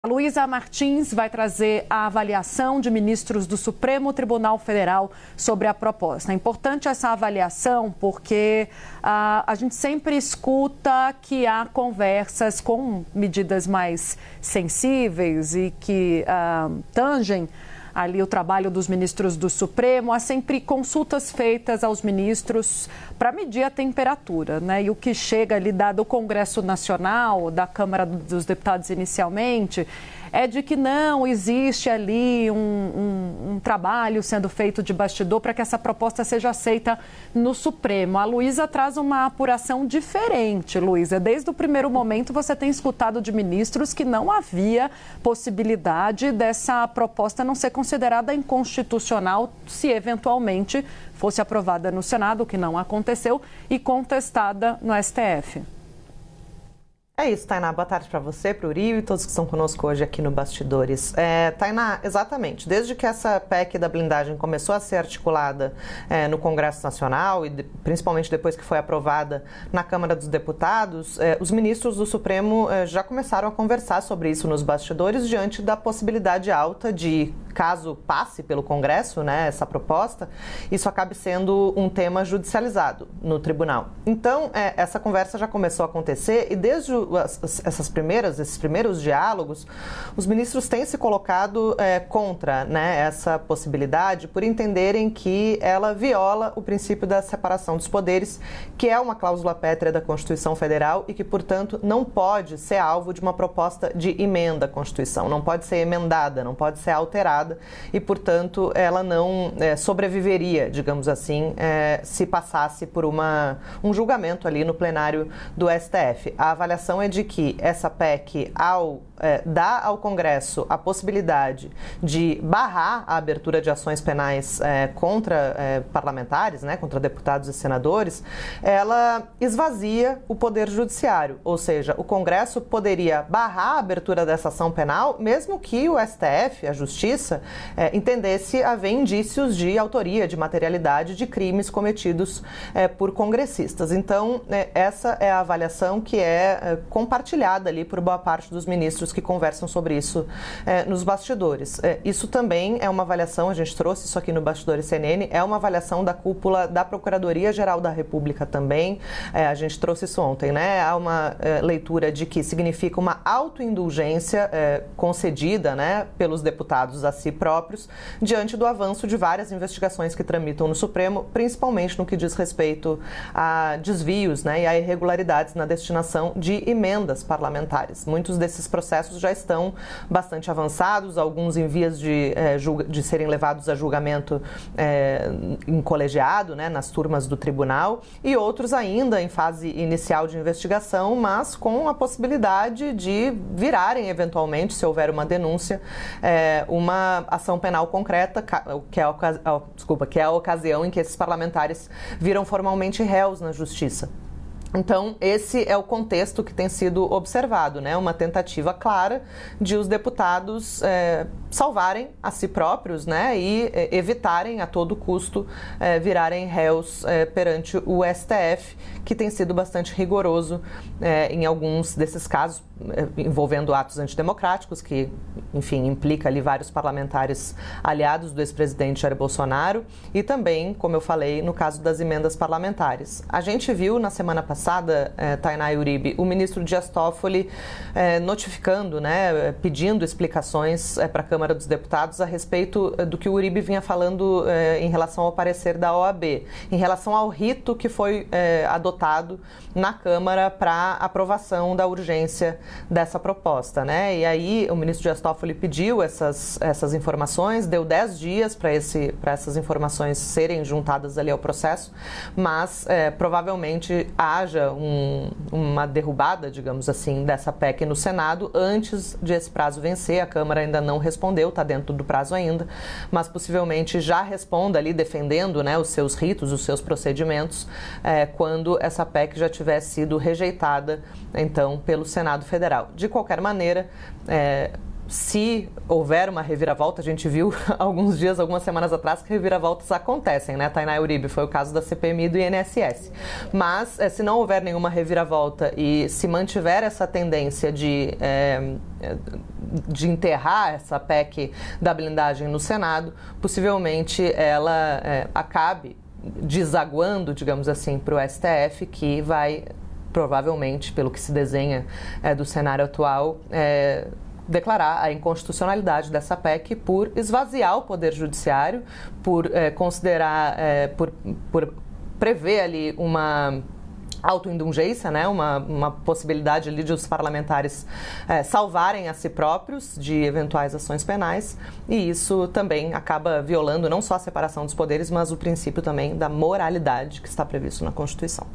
A Luísa Martins vai trazer a avaliação de ministros do Supremo Tribunal Federal sobre a proposta. É importante essa avaliação porque a gente sempre escuta que há conversas com medidas mais sensíveis e que tangem ali o trabalho dos ministros do Supremo. Há sempre consultas feitas aos ministros para medir a temperatura, né? E o que chega ali do Congresso Nacional, da Câmara dos Deputados inicialmente, é de que não existe ali um trabalho sendo feito de bastidor para que essa proposta seja aceita no Supremo. A Luísa traz uma apuração diferente, Luísa. Desde o primeiro momento você tem escutado de ministros que não havia possibilidade dessa proposta não ser considerada inconstitucional se eventualmente fosse aprovada no Senado, o que não aconteceu, e contestada no STF. É isso, Tainá. Boa tarde para você, para o Uribe e todos que estão conosco hoje aqui no Bastidores. Tainá, exatamente. Desde que essa PEC da blindagem começou a ser articulada no Congresso Nacional e principalmente depois que foi aprovada na Câmara dos Deputados, os ministros do Supremo já começaram a conversar sobre isso nos bastidores diante da possibilidade alta de, caso passe pelo Congresso, né, essa proposta, isso acabe sendo um tema judicializado no tribunal. Então, essa conversa já começou a acontecer e desde esses primeiros diálogos, os ministros têm se colocado contra, né, essa possibilidade por entenderem que ela viola o princípio da separação dos poderes, que é uma cláusula pétrea da Constituição Federal e que, portanto, não pode ser alvo de uma proposta de emenda à Constituição, não pode ser emendada, não pode ser alterada e, portanto, ela não sobreviveria, digamos assim, se passasse por um julgamento ali no plenário do STF. A avaliação é de que essa PEC, ao dar ao Congresso a possibilidade de barrar a abertura de ações penais contra parlamentares, né, contra deputados e senadores, ela esvazia o Poder Judiciário, ou seja, o Congresso poderia barrar a abertura dessa ação penal, mesmo que o STF, a Justiça, entendesse haver indícios de autoria, de materialidade de crimes cometidos por congressistas. Então, essa é a avaliação que é compartilhada ali por boa parte dos ministros que conversam sobre isso nos bastidores. Isso também é uma avaliação, a gente trouxe isso aqui no Bastidores CNN, é uma avaliação da cúpula da Procuradoria-Geral da República também, a gente trouxe isso ontem, né? Há uma leitura de que significa uma autoindulgência concedida, né, pelos deputados a si próprios, diante do avanço de várias investigações que tramitam no Supremo, principalmente no que diz respeito a desvios, né, e a irregularidades na destinação de emendas parlamentares. Muitos desses processos já estão bastante avançados, alguns em vias de serem levados a julgamento em colegiado, né, nas turmas do tribunal, e outros ainda em fase inicial de investigação, mas com a possibilidade de virarem, eventualmente, se houver uma denúncia, uma ação penal concreta, que é a ocasião em que esses parlamentares viram formalmente réus na Justiça. Então, esse é o contexto que tem sido observado, né? Uma tentativa clara de os deputados salvarem a si próprios, né? E evitarem a todo custo virarem réus perante o STF, que tem sido bastante rigoroso em alguns desses casos, envolvendo atos antidemocráticos, que, enfim, implica ali vários parlamentares aliados do ex-presidente Jair Bolsonaro, e também, como eu falei, no caso das emendas parlamentares. A gente viu na semana passada, Tainá e Uribe, o ministro Dias Toffoli notificando, né, pedindo explicações para a Câmara dos Deputados a respeito do que o Uribe vinha falando em relação ao parecer da OAB, em relação ao rito que foi adotado na Câmara para aprovação da urgência dessa proposta, né? E aí o ministro Dias Toffoli pediu essas informações, deu 10 dias para essas informações serem juntadas ali ao processo, mas provavelmente haja uma derrubada, digamos assim, dessa PEC no Senado antes de esse prazo vencer. A Câmara ainda não respondeu, está dentro do prazo ainda, mas possivelmente já responda ali defendendo, né, os seus ritos, os seus procedimentos, quando essa PEC já tiver sido rejeitada, então, pelo Senado Federal. De qualquer maneira, se houver uma reviravolta, a gente viu algumas semanas atrás, que reviravoltas acontecem, né, Tainá e Uribe? Foi o caso da CPMI e do INSS. Mas, se não houver nenhuma reviravolta e se mantiver essa tendência de enterrar essa PEC da blindagem no Senado, possivelmente ela acabe desaguando, digamos assim, para o STF, que vai provavelmente, pelo que se desenha do cenário atual, declarar a inconstitucionalidade dessa PEC por esvaziar o Poder Judiciário, por considerar, por prever ali uma autoindulgência, né? uma possibilidade ali de os parlamentares salvarem a si próprios de eventuais ações penais, e isso também acaba violando não só a separação dos poderes, mas o princípio também da moralidade que está previsto na Constituição.